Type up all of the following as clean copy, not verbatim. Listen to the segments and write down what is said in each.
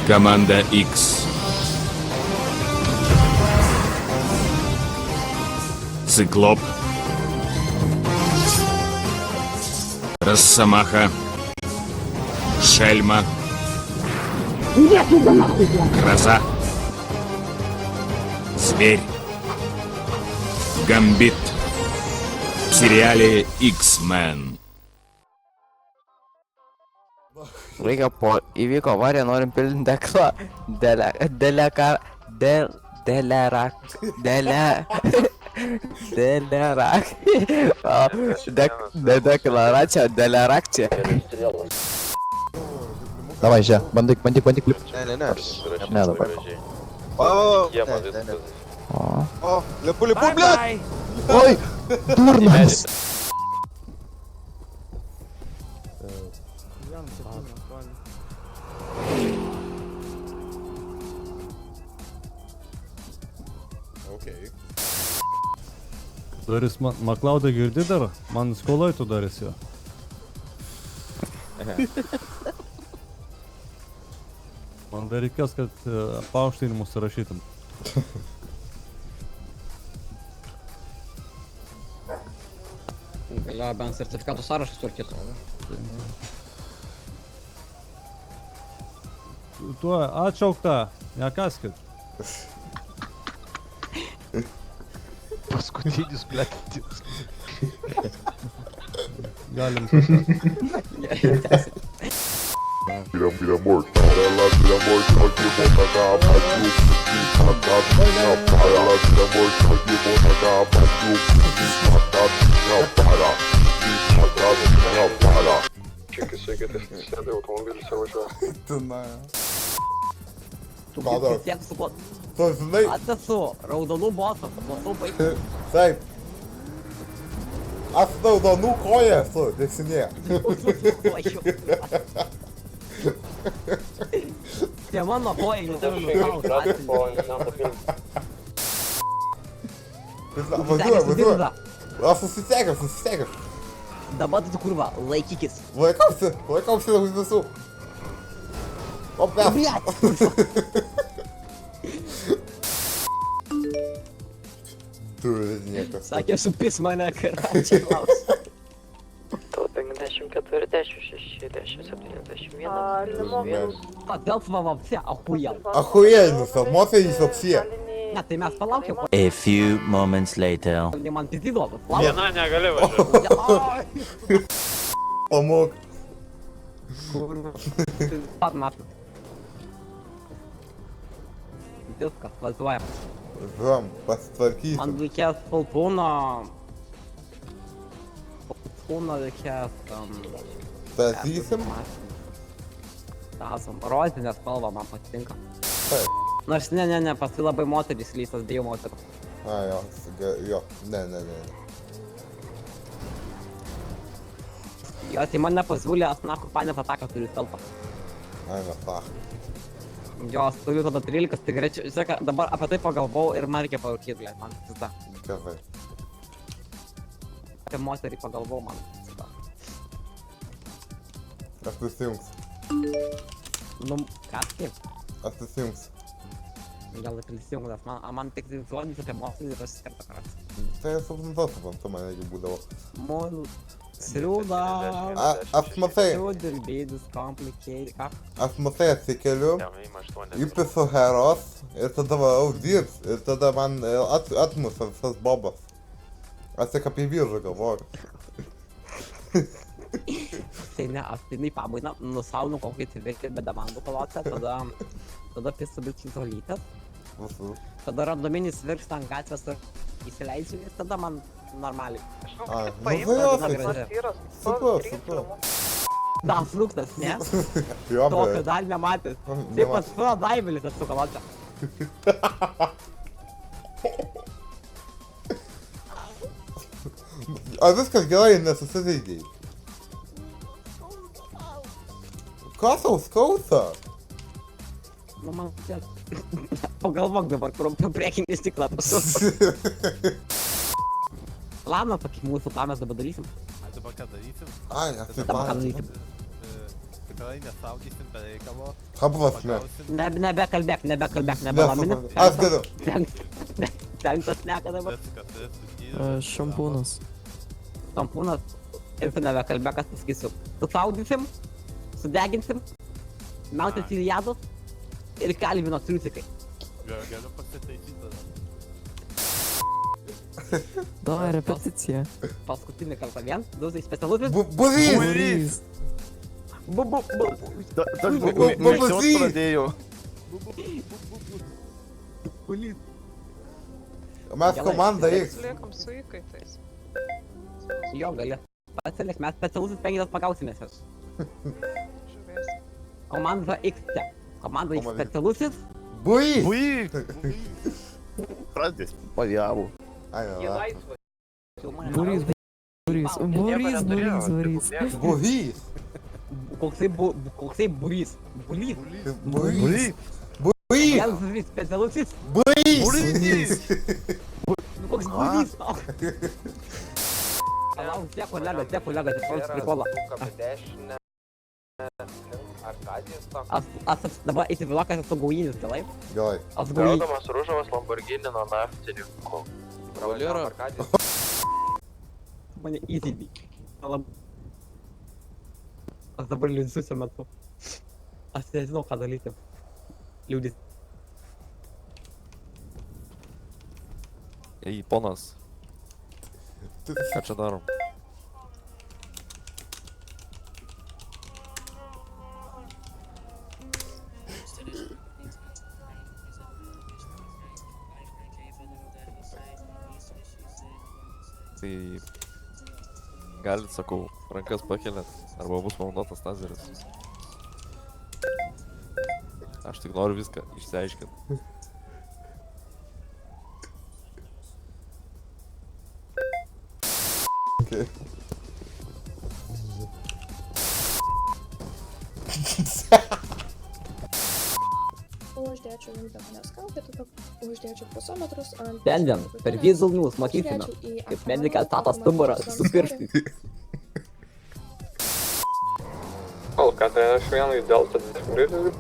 Команда X. Циклоп. Росомаха. Шельма. Гроза. Зверь. Гамбит. В сериале X-Men. Reikia po įvyko avarija, norim pildinti deklą. Deklaracija. Давай, ща, бандик, кліп. Не. Не, давай. О, лепу, блядь! Ой, дурно. Okey. Doris Maklaudą girdi dar? Man skoloj tu Doris jo. Man dar reikės, kad paaukštinimus rašytum. Galėjo bent sertifikatų sąrašas tvarkytų. Tuo atšaukta, nekaskit. Paskutinis, blėt. Galim. Vira mortal, ela vira mortal de volta da abate o matado, ela vira mortal de volta da abate o matado, não para, não para. Чеки, ти сяде автомобіль, все вичає. Palauk. Tiek su kuo. Tu žinai, Atesu, raudonų bosas, matau baigti. taip. Aš raudonų koja esu, dešinė. Tie mano kojai, nu tave nukalti. Važiuoju. Aš susisiekęs. Dabar tu kurva, laikykis. Laikausi už visų. O, Blet! Turi niekas. Sakė, supis mane, karačiai klaus. 54, 10, 6, 10, 71, Padelfva vapse, ahujel. Охуєнно, моцей вообще. Ne, tai mes palaukiam. A few moments later. Man tai įdomu. Viena negali važiuoti. Pamok. Kurva. Pat metų. Viskas, važiuojam. Žom, pasitvarkysiu. Man reikės faltūno. Faltūno reikės... Statysim? Tasam, rozinė spalva man patinka. Taip. Nors ne, paskui labai moteris lysas, dviejų moterų. A, jo, ne. Jo, tai man nepasiūlė, aš naku panės ataką turiu telpą. Ai, na, ta. Jo, aš turiu tada 13 cigarečių, žiūrėk, dabar apie tai pagalvojau ir man reikia parūkyti, blėt, man visada. Gerai. Apie moterį pagalvojau, man visada. Aš prisijungs. Nu, kas kaip? Aš prisijungs. Gal prisijungu, nes man tik žodis apie moterį ir aš skartą karas. Tai aš suprantu, man irgi būdavo. Mol... Sriūda... Aš matai, Sriūdirbėdis, complicated, ką? aš matai atsikeliu, įpisu heros ir tada varau dirbs ir tada man atmuša visas bobas. Aš tik apie vyržą galvoju. Tai ne, aš tai pabainą nusaunu kokį civirkį be demandų kolotę, tada pisu bičių žolytės, tada randominis virksta ant gatvės ir įsileidžiu ir tada man normaliai. Ai, nu tai super. Da, fluktas, ne? Jo, Tokio bet. dar nematęs. Taip pat su daivelis esu kolotę. Ar viskas gerai, nesusižeidėjai? Ką tau skauda? Nu man čia... Pagalvok dabar, kur priekinį stiklą pasu. Planą, tokį mūsų planas dabar darysim. Dabar ką darysim? Ai, aš taip Dabar ką pat. darysim. tikrai nesaugysim be reikalo. Ta prasme. Nebekalbėk, nebelamini. Aš galiu. Penktas neka dabar. Šampūnas. Tampūnas. Ir tu nebekalbėk, kas pasakysiu. Tu saudysim, sudeginsim, mautis į jadus ir kalvino triusikai. Galiu pasitaisyti tada. Davai repeticija. Paskutinį kartą vien, duzai specialusis. Būrys. Mėgsiot pradėjau. Mes komanda X. Liekam su įkaitais. Jo, gali. Pasilik, mes specialusis penkitas pagausimės jas. Žiūrės. Komanda X čia. Komanda X Komanda X. specialusis. Būrys. Pradės. Pajavau. Ai, ne. Būrys. Būrys. Koksai būrys. Būrys. Būrys. Vienas specialusis. Būrys. Koks būrys tau. Palauk, tie kolega, tai toks prikola. Aš dabar įsivaizduoju, kad esu gaujinis, galai? Gerai. Aš gaujinis. Gaudamas Ružavas Lamborghini nuo naftininkų. Kavalero. Mane įsidį. Aš dabar liūdžiu metu. Aš nežinau, ką daryti. Liūdis. Ei, ponas, ką čia darom? Tai galit, sakau, rankas pakeliat, arba bus panaudotas tazeris. Aš tik noriu viską išsiaiškinti. Okay. Uždėčiau rimtą manęs kaukę, uždėčiau pusometrus ant... Šiandien per Visual News matysime, kaip medikas tato stuburą su pirštais. Kol 41 delta 10.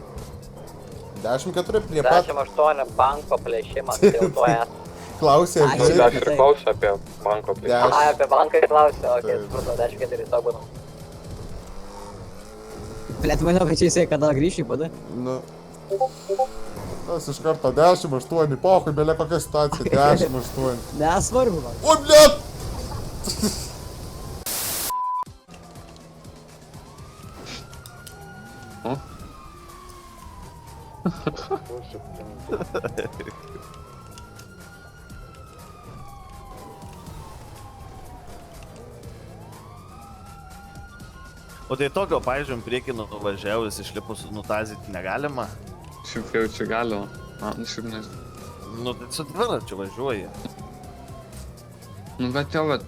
10-4 prie pat. 10-8 banko plėšimas, tai to esi. Klausė, Aš ir klausiu apie banko plėšimą. Ai, apie banką klausiu, okei, supratau, 10-4 to būna. Plėt, manau, kad čia jisai kada grįš į padą. Nu. Tas iš karto 10-8, pohui, belė kokia situacija, 10-8. Nesvarbu, gal. O, blėt! O tai tokio, pavyzdžiui, priekį nuvažiavus išlipus nutazyti negalima? Šiaip jau čia galima. Šiaip nežinau. Nu, tai su dviračiu važiuoji. Nu bet jau, bet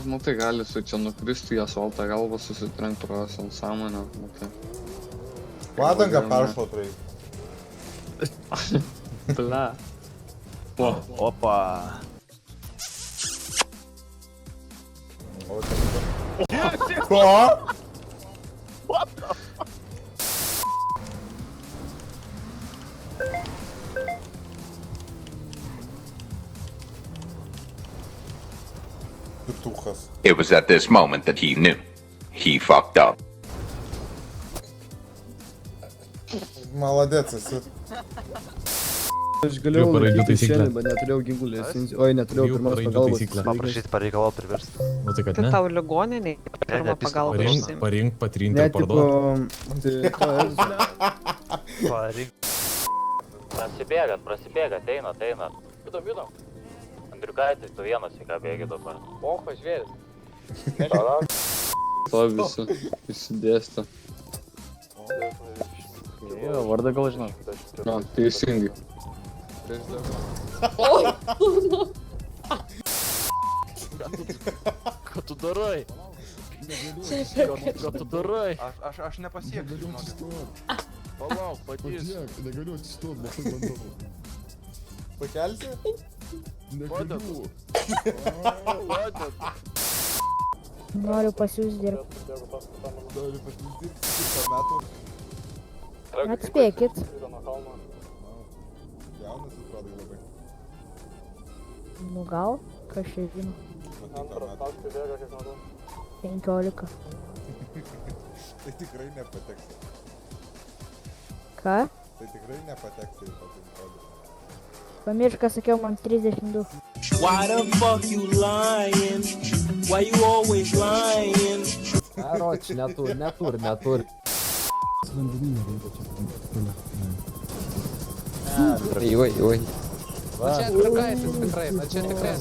matai gali su čia nukristi į asfaltą galvą, susitrenkt pro sąmonę, matai. Padangą peršlaut reikia. Ble. Opa. Ko? Pituchas. It was at this moment that he knew. He fucked up. Maladėc esi. Aš galėjau laikyti šiandien, bet neturėjau ginklų licencijų. Oi, neturėjau pirmos pagalbos. Paprašyti pareikalauti priversti. Nu tai kad ne. Tau ligoniniai pirmą pagalbą užsiimti. Parink, patrinti ir parduoti. Parink. Prasibėgat, einat. Vidom. Andriukaitis, tu vienas į ką bėgi dabar. Oho, žvėris. To visi dėsto. Jo, vardą gal žinau. Na, teisingai. Ką tu darai? Ką tu darai? Aš nepasiekiu, žinok. Palauk, patys. Negaliu atsistot, bet tai bandau. Pakelsi? Negaliu. Noriu pas jūs dirbti. Noriu pasidirbti 100 metų. Atspėkit. Jaunas atrodai labai. Nu gal, kas čia žino. 15. Tai tikrai nepateksi. Ką? Tai tikrai nepateksi į tą 15. Pamiršk, ką sakiau, man 32. Why the fuck you lying? Why you always lying? Roč, netur. Oi. Čia tikrai, čia tikrai.